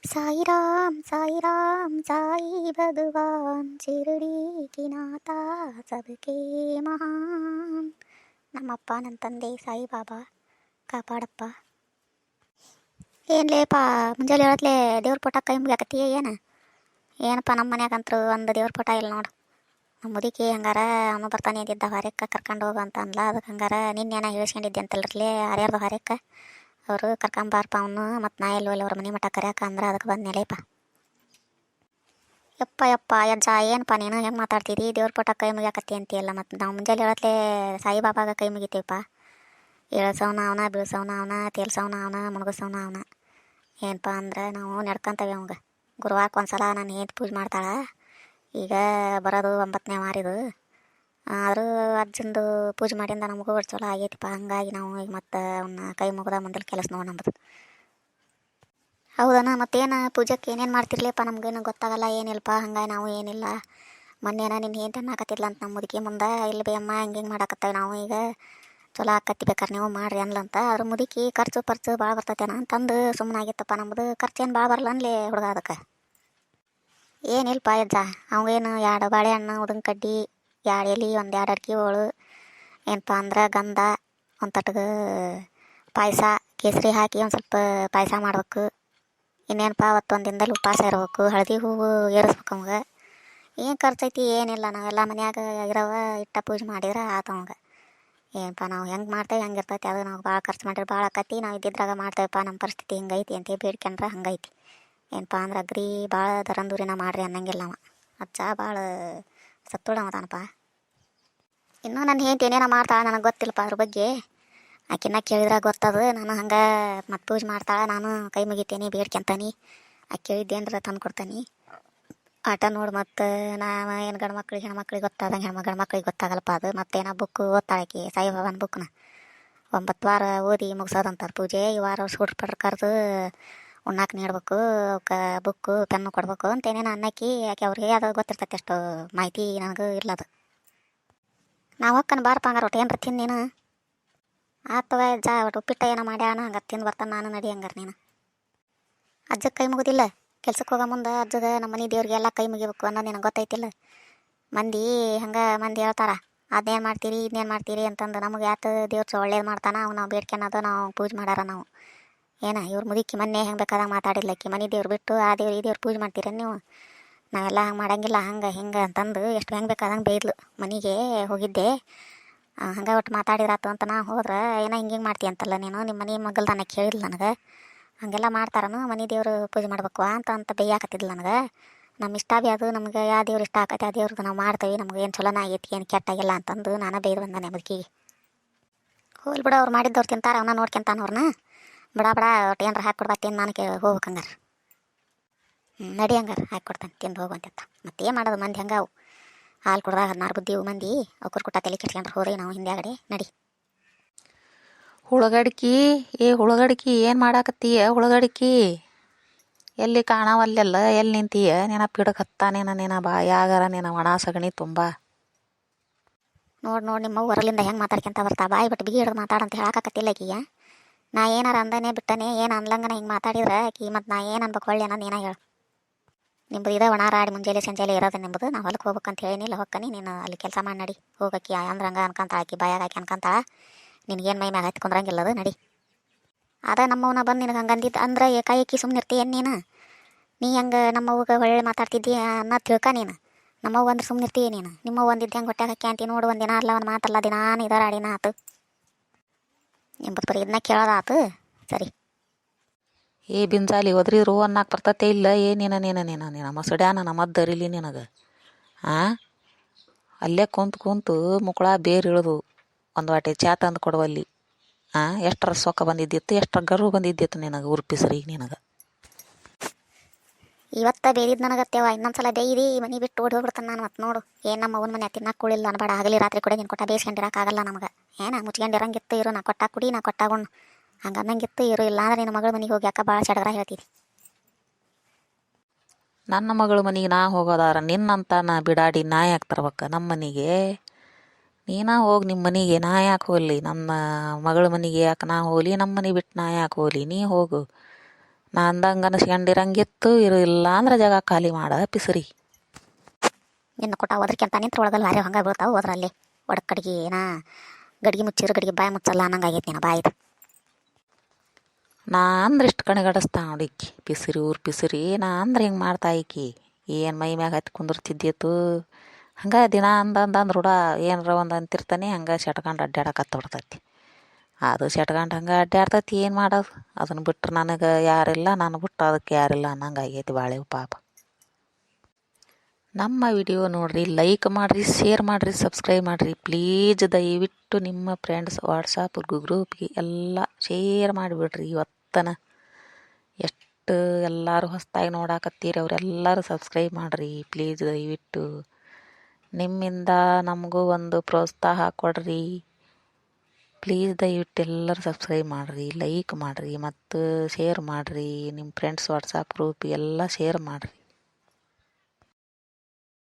साई राम साई भगवान शिरडी की नाता सबके महान. ನಮ್ಮಪ್ಪ ನನ್ನ ತಂದೆ ಸಾಯಿಬಾಬಾ ಕಾಪಾಡಪ್ಪ. ಏನ್ಲೇಪ ಮುಂಜಾನೆ ಹೇಳತ್ಲೆ ದೇವ್ರ ಪೋಟ ಕೈ ಮುಗಿಯಾಕತ್ತಿ ಏನಪ್ಪ ನಮ್ಮ ಮನ್ಯಾಗಂತರು ಒಂದು ದೇವ್ರ ಪೋಟ ಇಲ್ಲ ನೋಡು. ನಮ್ಮ ಮುದುಕಿ ಹಂಗಾರ ಅವನು ಬರ್ತಾನೆ ಅಂತಿದ್ದ ಹೊರಕ್ಕೆ ಕರ್ಕೊಂಡು ಹೋಗು ಅಂತ ಅಂದ್ಲ. ಅದಕ್ಕೆ ಹಂಗಾರ ನಿನ್ನೇನ ಹೇಳ್ಸ್ಕೊಂಡಿದ್ದೆ ಅಂತಲ್ರಲ್ಲೇ ಹರ್ಯಾರ್ದು ಹೊರಕ್ಕೆ ಅವರು ಕರ್ಕೊಂಬಾರಪ್ಪ ಅವನು ಮತ್ತು ನಾ ಎಲ್ಲಿ ಅವ್ರ ಮನೆ ಮಠ ಕರ್ಯಾಕ ಅಂದ್ರೆ ಅದಕ್ಕೆ ಬಂದ್ನೇಲೇಪ. ಯಪ್ಪ ಅಜ್ಜ ಏನಪ್ಪ ನೀನು ಹೆಂಗೆ ಮಾತಾಡ್ತಿದ್ದಿ ದೇವ್ರ ಪೋಟ ಕೈ ಮುಗಿಯಾಕತ್ತಿ ಅಂತೀಯಲ್ಲ. ಮತ್ತು ನಾವು ಮುಂಜಾನೆ ಹೇಳತ್ಲೆ ಸಾಯಿಬಾಬಾಗ ಕೈ ಮುಗಿತೀವಪ್ಪ. ಇಳಿಸೋನ ಅವನ ಬೀಳ್ಸೋನ ಅವನ ತೇಲ್ಸೋನ ಅವನ ಮುಣಗಸೋನ ಅವನ. ಏನಪ್ಪ ಅಂದ್ರೆ ನಾವು ನಡ್ಕೊಂತೇವೆ ಅವಂಗೆ. ಗುರುವಾರಕ್ಕೆ ಒಂದ್ಸಲ ನಾನು ಏನು ಪೂಜೆ ಮಾಡ್ತಾಳೆ. ಈಗ ಬರೋದು 9ನೇ ವಾರಿದು. ಆದರೂ ಅಜ್ಜಂದು ಪೂಜೆ ಮಾಡಿಂದ ನಮಗೂ ಒಟ್ಟು ಚಲೋ ಆಗೈತಿಪ್ಪ. ಹಂಗಾಗಿ ನಾವು ಈಗ ಮತ್ತೆ ಅವನ್ನ ಕೈ ಮುಗ್ದ ಮುಂದಲ್ ಕೆಲಸ ನೋಡಂಬುದು. ಹೌದನ ಮತ್ತೇನು ಪೂಜೆಗೆ ಏನೇನು ಮಾಡ್ತಿರ್ಲಿಪ್ಪ ನಮ್ಗೇನು ಗೊತ್ತಾಗಲ್ಲ ಏನಿಲ್ಲಪ್ಪ. ಹಂಗಾಗಿ ನಾವು ಏನಿಲ್ಲ. ಮೊನ್ನೆನ ನಿನ್ನ ಏನು ತನ್ನಾಕತ್ತಿಲ್ಲ ಅಂತ ನಮ್ಮ ಮುದುಕಿ ಮುಂದೆ ಇಲ್ಲಿ ಬೇ ಅಮ್ಮ ಹಿಂಗೆ ಮಾಡಾಕತ್ತೇವೆ ನಾವು ಈಗ ಚಲೋ ಆಕತ್ತಿ ಬೇಕಾರೆ ನೀವು ಮಾಡ್ರಿ ಅನ್ಲಂತ. ಅದ್ರ ಮುದುಕಿ ಖರ್ಚು ಭಾಳ ಬರ್ತೈತೇನ ಅಂತಂದು ಸುಮ್ಮನಾಗಿತ್ತಪ್ಪ. ನಮ್ಮದು ಖರ್ಚೇನು ಭಾಳ ಬರಲ್ಲ ಅನ್ಲಿ ಹುಡುಗ. ಅದಕ್ಕೆ ಏನಿಲ್ಲಪ್ಪ ಅಜ್ಜ ಅವಾಗೇನು 2 ಬಾಳೆಹಣ್ಣು ಉಡನ್ ಕಡ್ಡಿ 2 ಎಲೆ 1 2 ಅಡ್ಕೆ ಹೋಳು ಏನಪ್ಪ ಅಂದ್ರೆ ಗಂಧ ಒಂದು ತಟಗ ಪಾಯಸ ಕೇಸರಿ ಹಾಕಿ ಒಂದು ಸ್ವಲ್ಪ ಪಾಯಸ ಮಾಡ್ಬೇಕು. ಇನ್ನೇನಪ್ಪ ಅವತ್ತೊಂದು ದಿನದಲ್ಲಿ ಉಪವಾಸ ಇರ್ಬೇಕು. ಹಳದಿ ಹೂವು ಏರಿಸ್ಬೇಕು ಅವಂಗೆ. ಏನು ಖರ್ಚೈತಿ ಏನಿಲ್ಲ. ನಾವೆಲ್ಲ ಮನ್ಯಾಗ ಇರವ ಇಟ್ಟ ಪೂಜೆ ಮಾಡಿದ್ರೆ ಆತ ಅವಂಗೆ. ಏನಪ್ಪ ನಾವು ಹೆಂಗೆ ಮಾಡ್ತೇವೆ ಹೆಂಗೆ ಇರ್ತೈತಿ ಅದು. ನಾವು ಭಾಳ ಖರ್ಚು ಮಾಡಿದ್ರೆ ಭಾಳ ಆಕತಿ. ನಾವು ಇದ್ದಿದ್ರಾಗ ಮಾಡ್ತೇವಪ್ಪ. ನಮ್ಮ ಪರಿಸ್ಥಿತಿ ಹಿಂಗೈತಿ ಅಂತ ಬೇಡ್ಕೊಂಡ್ರೆ ಹಂಗೈತಿ. ಏನಪ್ಪ ಅಂದ್ರೆ ಅಗ್ರಿ ಭಾಳ ದರಂದೂರಿನ ಮಾಡ್ರಿ ಅನ್ನಂಗಿಲ್ಲ ಅವ. ಅಜ್ಜ ಭಾಳ ಸತ್ತೋಡವದಾನಪ್ಪ. ಇನ್ನೂ ನನ್ನ ಹೆಂಡತಿ ಏನೇನೋ ಮಾಡ್ತಾಳೆ ನನಗೆ ಗೊತ್ತಿಲ್ಲಪ್ಪ ಅದ್ರ ಬಗ್ಗೆ. ಆಕಿನ್ನ ಕೇಳಿದ್ರೆ ಗೊತ್ತದು. ನಾನು ಹಂಗೆ ಮತ್ತು ಪೂಜೆ ಮಾಡ್ತಾಳೆ ನಾನು ಕೈ ಮುಗಿತೀನಿ ಬೇಡ್ಕೊಂತಾನೆ. ಆಕೆ ಕೇಳಿದ್ದೇನ್ರ ತಂದು ಕೊಡ್ತಾನೆ. ಆಟ ನೋಡಿ ಮತ್ತು ನಾವು ಏನು ಗಂಡು ಮಕ್ಳಿಗೆ ಹೆಣ್ಮಕ್ಳಿಗೆ ಗೊತ್ತಾದಂಗೆ ಗಂಡು ಮಕ್ಳಿಗೆ ಗೊತ್ತಾಗಲ್ಲಪ್ಪ ಅದು. ಮತ್ತೇನೋ ಬುಕ್ಕು ಓದ್ತಾಳಕಿ ಸಾಯಿಬಾಬಾನ ಬುಕ್ನ 9 ವಾರ ಓದಿ ಮುಗಿಸೋದಂತಾರೆ ಪೂಜೆ. ಈ ವಾರ ಹುಡ್ರು ಪಡ್ರು ಕರೆದು ಉಣ್ಣಾಕ ನೀಡ್ಬೇಕು. ಅವಕ್ಕೆ ಬುಕ್ಕು ಪೆನ್ನು ಕೊಡ್ಬೇಕು ಅಂತೇನೇನು ಅನ್ನಕ್ಕಿ ಯಾಕೆ ಅವ್ರಿಗೆ ಅದು ಗೊತ್ತಿರ್ತೈತೆ. ಅಷ್ಟು ಮಾಹಿತಿ ನನಗೂ ಇಲ್ಲದು. ನಾವು ಹೊಕ್ಕನ ಬಾರಪ್ಪ ಹಂಗಾರ ಒಟ್ಟು ಏನರ ತಿಂದು ನೀನು ಆಗ್ತವ ಅಜ್ಜ. ಒಟ್ಟು ಉಪ್ಪಿಟ್ಟ ಏನೋ ಮಾಡ್ಯಾಣ ಹಂಗೆ ತಿಂದು ಬರ್ತಾನೆ ನಾನು. ನಡಿ ಹಂಗಾರ ನೀನು. ಅಜ್ಜಗೆ ಕೈ ಮುಗುದಿಲ್ಲ ಕೆಲ್ಸಕ್ಕೆ ಹೋಗೋ ಮುಂದೆ ಅಜ್ಜಗೆ ನಮ್ಮ ಮನೆ ದೇವ್ರಿಗೆಲ್ಲ ಕೈ ಮುಗಿಬೇಕು ಅನ್ನೋದು ನಿನಗೆ ಗೊತ್ತೈತಿಲ್ಲ. ಮಂದಿ ಮಂದಿ ಹೇಳ್ತಾರ ಅದೇನು ಮಾಡ್ತೀರಿ ಇದನ್ನೇನು ಮಾಡ್ತೀರಿ ಅಂತಂದು. ನಮಗೆ ಯಾತು ದೇವ್ರು ಒಳ್ಳೇದು ಮಾಡ್ತಾನೆ ಅವು ನಾವು ಬೇಡ್ಕೊಳೋದು ನಾವು ಪೂಜೆ ಮಾಡ್ಯಾರ ನಾವು. ಇವ್ರು ಮುದುಕಿ ಮೊನ್ನೆ ಹೆಂಗೆ ಬೇಕಾದಾಗ ಮಾತಾಡಿಲ್ಲಕ್ಕಿ ಮನೆ ದೇವ್ರು ಬಿಟ್ಟು ಆ ದೇವ್ರು ಈ ದೇವ್ರು ಪೂಜೆ ಮಾಡ್ತೀರೇನು ನೀವು. ನಾವೆಲ್ಲ ಹಂಗೆ ಮಾಡಂಗಿಲ್ಲ ಹಂಗೆ ಹಿಂಗೆ ಅಂತಂದು ಎಷ್ಟು ಹೆಂಗೆ ಬೇಕಾದಂಗೆ ಬೈದ್ಲು. ಮನೆಗೆ ಹೋಗಿದ್ದೆ ಹಂಗೆ ಒಟ್ಟು ಮಾತಾಡಿರಾತು ಅಂತ ನಾ ಹೋದ್ರೆ ಏನೋ ಹಿಂಗೆ ಮಾಡ್ತೀಯ ಅಂತಲ್ಲ ನೀನು. ನಿಮ್ಮ ಮನೆ ಮಗಲ್ದಾನ ಕೇಳಿಲ್ಲ ನನಗೆ. ಹಾಗೆಲ್ಲ ಮಾಡ್ತಾರನು ಮನೆ ದೇವರು ಪೂಜೆ ಮಾಡ್ಬೇಕು ಅಂತ ಬೇಯಾಕತ್ತಿದ್ಲು ನನಗೆ. ನಮ್ಮ ಇಷ್ಟ ಭೀ ಅದು. ನಮ್ಗೆ ಯಾವ ದೇವ್ರು ಇಷ್ಟ ಆಕತ್ತೆ ಆ ದೇವ್ರದ್ದು ನಾವು ಮಾಡ್ತೀವಿ. ನಮ್ಗೆ ಏನು ಚಲೋನ ಆಗೈತಿ ಏನು ಕೆಟ್ಟಾಗಿಲ್ಲ ಅಂತಂದು ನಾನು ಬೈದು ಬಂದಾನೆ ಮುದುಕಿಗೆ. ಹೋಲ್ ಬಿಡ ಅವ್ರು ಮಾಡಿದ್ದವ್ರು ತಿಂತಾರೆ ಅವನ್ನ ನೋಡ್ಕೊಂತಾನ ಅವ್ರನ್ನ. ಬಡ ಒಟ್ಟು ಏನಾರ ಹಾಕ್ಕೊಡ್ಬಾತೀನಿ ನಾನು ಹೋಗ್ಬೇಕು ಹಂಗಾರೆ. ನಡಿ ಹಂಗಾರೆ ಹಾಕ್ಕೊಡ್ತಾನೆ ತಿಂದು ಹೋಗುವಂತ. ಮತ್ತೇನು ಮಾಡೋದು ಮಂದಿ ಹಂಗೆ ಅವು ಹಾಲು ಕೊಡ್ದಾಗ 16 ಬುದ್ಧಿವು ಮಂದಿ ಅವ್ರ ಕುಟ್ಟ ತಲೆ ಕೆಟ್ಕೊಂಡ್ರೆ ಹೋದ್ರೆ ನಾವು ಹಿಂದೆ ನಡಿ. ಹುಳಗಡ್ಕಿ ಹುಳಗಡ್ಕಿ ಏನು ಮಾಡಾಕತ್ತೀಯ ಹುಳಗಡ್ಕಿ? ಎಲ್ಲಿ ಕಾಣವಲ್ಲೆಲ್ಲ ಎಲ್ಲಿ ನಿಂತೀಯ? ನೆನಪಿಡಕ್ಕೆ ಹತ್ತಾನೇನ ನೀನ ಬಾಯಾಗರ ನೀನು ಒಣ ಸಗಣಿ ತುಂಬ. ನೋಡಿ ನಿಮ್ಮ ಹೊರಲಿಂದ ಹೆಂಗೆ ಮಾತಾಡ್ಕೊಂತ ಬರ್ತಾ ಬಾಯಿ ಬಿಟ್ಟು ಬಿಗಿ ಹಿಡಿದು ಮಾತಾಡಂತ ಹೇಳಾಕತ್ತಿಲ್ಲ ಆಕಿಯ. ನಾ ಏನಾರ ಅಂದನೆ ಬಿಟ್ಟನೆ ಏನು ಅನ್ಲಂಗನ ಹಿಂಗೆ ಮಾತಾಡಿದ್ರೆ ಆಕಿ ಮತ್ತು ನಾ ಏನು ಅನ್ಬೇಕು ಒಳ್ಳೆ ಅನ್ನೋದು ನೀನ ಹೇಳು. ನಿಮ್ಮದು ಇದೇ ಒಣಾರಾಡಿ ಮುಂಜಾನೆ ಸಂಜೆಲೆ ಇರೋದು ನಿಮ್ಮದು. ನಾವು ಹೊಲಕ್ಕೆ ಹೋಗ್ಬೇಕಂತ ಹೇಳಿನಿಲ್ಲ ಹೊಕ್ಕನಿ ನೀನು ಅಲ್ಲಿ ಕೆಲಸ ಮಾಡಿ ನಡಿ ಹೋಗಕ್ಕಿ. ಅಂದ್ರೆ ಹಂಗೆ ಅನ್ಕೊಂತಾಳೆ ಆಕಿ ಬಾಯಾಗ ಆಕಿ ಅನ್ಕೊಂತಾಳ. ನಿನಗೇನು ಮೈ ಮ್ಯಾಗ ಹತ್ಕೊಂಡ್ರಂಗಿಲ್ಲದು ನಡಿ. ಅದ ನಮ್ಮವನ ಬಂದು ನಿನಗೆ ಹಂಗೆ ಅಂದಿದ್ದು ಅಂದ್ರೆ ಏಕಾಏಕಿ ಸುಮ್ಮನೆ ಇರ್ತೀಯೇನು ನೀನು? ನೀ ಹಂಗೆ ನಮ್ಮವ್ಗೆ ಒಳ್ಳೆ ಮಾತಾಡ್ತಿದ್ದೀಯ ಅನ್ನೋ ತಿಳ್ಕ ನೀನು. ನಮ್ಮವ್ವ ಅಂದ್ರೆ ಸುಮ್ಮನೆ ಇರ್ತೀಯ ನೀನು. ನಿಮ್ಮವ್ವ ಒಂದಿದ್ದು ಹೆಂಗೆ ಹೊಟ್ಟೆ ಹಾಕಿ ಅಂತೀ ನೋಡು. ಒಂದು ದಿನ ಅಲ್ಲ ಒಂದು ಮಾತಲ್ಲ ದಿನಾನು ಇದಾರ ಅಡಿನ ಆತು. ನಿಂಬತ್ತು ಬರೀ ಇದನ್ನ ಕೇಳೋದಾತು ಸರಿ. ಬಿಂಜಾಲಿ ಒದ್ರಿದ್ರು ಅನ್ನಕ್ಕೆ ಬರ್ತತೆ ಇಲ್ಲ ನೀನ ಮಸಡ್ಯಾನ ನಮ್ಮದ್ದರಿಲಿ ನಿನಗೆ. ಅಲ್ಲೇ ಕುಂತು ಮುಕ್ಕಳ ಬೇರೆ ಇಳಿದು ಒಂದು ವಾಟೆ ಚಾ ತಂದು ಕೊಡುವಲ್ಲಿ. ಎಷ್ಟರ ಸೊಕ್ಕ ಬಂದಿದ್ದಿತ್ತು ಎಷ್ಟರ ಗರ್ವ ಬಂದಿದ್ದಿತ್ತು ನಿನಗೆ ಉರ್ಪಿಸ್ರಿ ಈಗ ನಿನಗೆ. ಇವತ್ತ ಬೇದಿದ್ದು ನನಗತ್ತೇವ ಇನ್ನೊಂದ್ಸಲ ಬೇಯ್ದು ಈ ಮನೆ ಬಿಟ್ಟು ಓಡಿ ಹೋಗ್ಬಿಡ್ತಾನೆ ನಾನು. ಮತ್ತು ನೋಡು ಏನು ನಮ್ಮ ಅವ್ನ ಮನೆ ತಿನ್ನಕ್ಕೆ ಕುಳಿಲ್ಲ ಅನ್ಬೇಡ. ಆಗಲಿ ರಾತ್ರಿ ಕೂಡ ನೀನು ಕೊಟ್ಟ ಬೇಯಿಸ್ಕೊಂಡಿರೋಕ್ಕಾಗಲ್ಲ ನಮಗೆ. ಮುಚ್ಕೊಂಡಿರಂಗಿತ್ತು ಇರು. ನಾ ಕೊಟ್ಟ ಕುಡಿ ನಾ ಕೊಟ್ಟಾಗುಣ್ಣು ಹಂಗೆ ಅನ್ನಂಗಿತ್ತು ಇರು. ಇಲ್ಲ ಅಂದ್ರೆ ನಿನ್ನ ಮಗಳ ಮನೆಗೆ ಹೋಗಿ ಯಾಕೆ ಭಾಳ ಸಡಗರ ಹೇಳ್ತೀವಿ. ನನ್ನ ಮಗಳ ಮನೆಗೆ ನಾ ಹೋಗೋದಾರ ನಿನ್ನಂತ ನಾ ಬಿಡಾಡಿ ನಾ ಯಾಕೆ ತರ್ಬೇಕು ನಮ್ಮ ಮನೆಗೆ? ನೀನಾ ಹೋಗಿ ನಿಮ್ಮ ಮನೆಗೆ ನಾ ಯಾಕೆ ಹೋಗಲಿ? ನನ್ನ ಮಗಳ ಮನೆಗೆ ಯಾಕೆ ನಾ ಹೋಗಲಿ? ನಮ್ಮ ಮನೆ ಬಿಟ್ಟು ನಾ ಯಾಕೆ ಹೋಗಲಿ? ನೀ ಹೋಗು. ನಾ ಅಂದಂಗೆ ಅನಿಸ್ಕೊಂಡಿರಂಗಿತ್ತು ಇಲ್ಲ ಅಂದ್ರೆ ಜಾಗ ಖಾಲಿ ಮಾಡ ಪಿಸರಿ. ನಿನ್ನ ಕೊಟ್ಟ ಹೋದ್ರಕ್ಕಿಂತ ನಿಂತ್ರ ಒಳಗಲ್ಲ ಹಾರಿ ಹಂಗೆ ಬೀಳ್ತಾವೆ ಹೋದ್ರಲ್ಲಿ ಒಡಕ್ ಕಡೆಗೆ ಗಡಿಗೆ ಮುಚ್ಚಿರೋ ಗಡಿಗೆ ಬಾಯಿ ಮುಚ್ಚಲ್ಲ ಅನ್ನಂಗೆ ಆಗೈತೆ ನಿನ್ನ ಬಾಯಿದು. ನಾ ಅಂದ್ರೆ ಇಷ್ಟು ಕಣಿಗಡಿಸ್ತಾ ನೋಡಿಕ್ಕಿ ಪಿಸಿರಿ ಊರು ಪಿಸಿರಿ. ನಾ ಅಂದ್ರೆ ಹಿಂಗೆ ಮಾಡ್ತಾ ಈಕಿ ಏನು ಮೈ ಮ್ಯಾಗ ಹತ್ತಿ ಕುಂದಿರ್ತಿದ್ದಿತ್ತು. ಹಂಗೆ ದಿನ ಅಂದಂದ್ರೆ ರೂಢ ಏನರ ಒಂದು ಅಂತಿರ್ತಾನೆ ಹಂಗೆ ಸೆಟ್ಕೊಂಡು ಅಡ್ಡಾಡಕತ್ತ ಬಿಡ್ತೈತಿ. ಅದು ಸೆಟ್ಕೊಂಡು ಹಂಗೆ ಅಡ್ಡಾಡ್ತೈತಿ. ಏನು ಮಾಡೋದು, ಅದನ್ನು ಬಿಟ್ರೆ ನನಗೆ ಯಾರಿಲ್ಲ, ನಾನು ಬಿಟ್ಟು ಅದಕ್ಕೆ ಯಾರಿಲ್ಲ ಅನ್ನಂಗೆ ಆಗೈತಿ ಬಾಳೆವು ಪಾಪ. ನಮ್ಮ ವಿಡಿಯೋ ನೋಡಿರಿ, ಲೈಕ್ ಮಾಡಿರಿ, ಶೇರ್ ಮಾಡಿರಿ, ಸಬ್ಸ್ಕ್ರೈಬ್ ಮಾಡಿರಿ ಪ್ಲೀಸ್. ದಯವಿಟ್ಟು ನಿಮ್ಮ ಫ್ರೆಂಡ್ಸ್ ವಾಟ್ಸಪ್ ಗ್ರೂಪ್ಗೆ ಎಲ್ಲ ಶೇರ್ ಮಾಡಿಬಿಡ್ರಿ. ಇವತ್ತನ ಎಷ್ಟು ಎಲ್ಲರೂ ಹೊಸ್ದಾಗಿ ನೋಡಾಕತ್ತೀರಿ ಅವರೆಲ್ಲರೂ ಸಬ್ಸ್ಕ್ರೈಬ್ ಮಾಡಿರಿ ಪ್ಲೀಸ್ ದಯವಿಟ್ಟು. ನಿಮ್ಮಿಂದ ನಮಗೂ ಒಂದು ಪ್ರೋತ್ಸಾಹ ಕೊಡ್ರಿ ಪ್ಲೀಸ್. ದಯವಿಟ್ಟು ಎಲ್ಲರೂ ಸಬ್ಸ್ಕ್ರೈಬ್ ಮಾಡಿರಿ, ಲೈಕ್ ಮಾಡಿರಿ ಮತ್ತು ಶೇರ್ ಮಾಡಿರಿ. ನಿಮ್ಮ ಫ್ರೆಂಡ್ಸ್ ವಾಟ್ಸಪ್ ಗ್ರೂಪ್ ಎಲ್ಲ ಶೇರ್ ಮಾಡಿರಿ.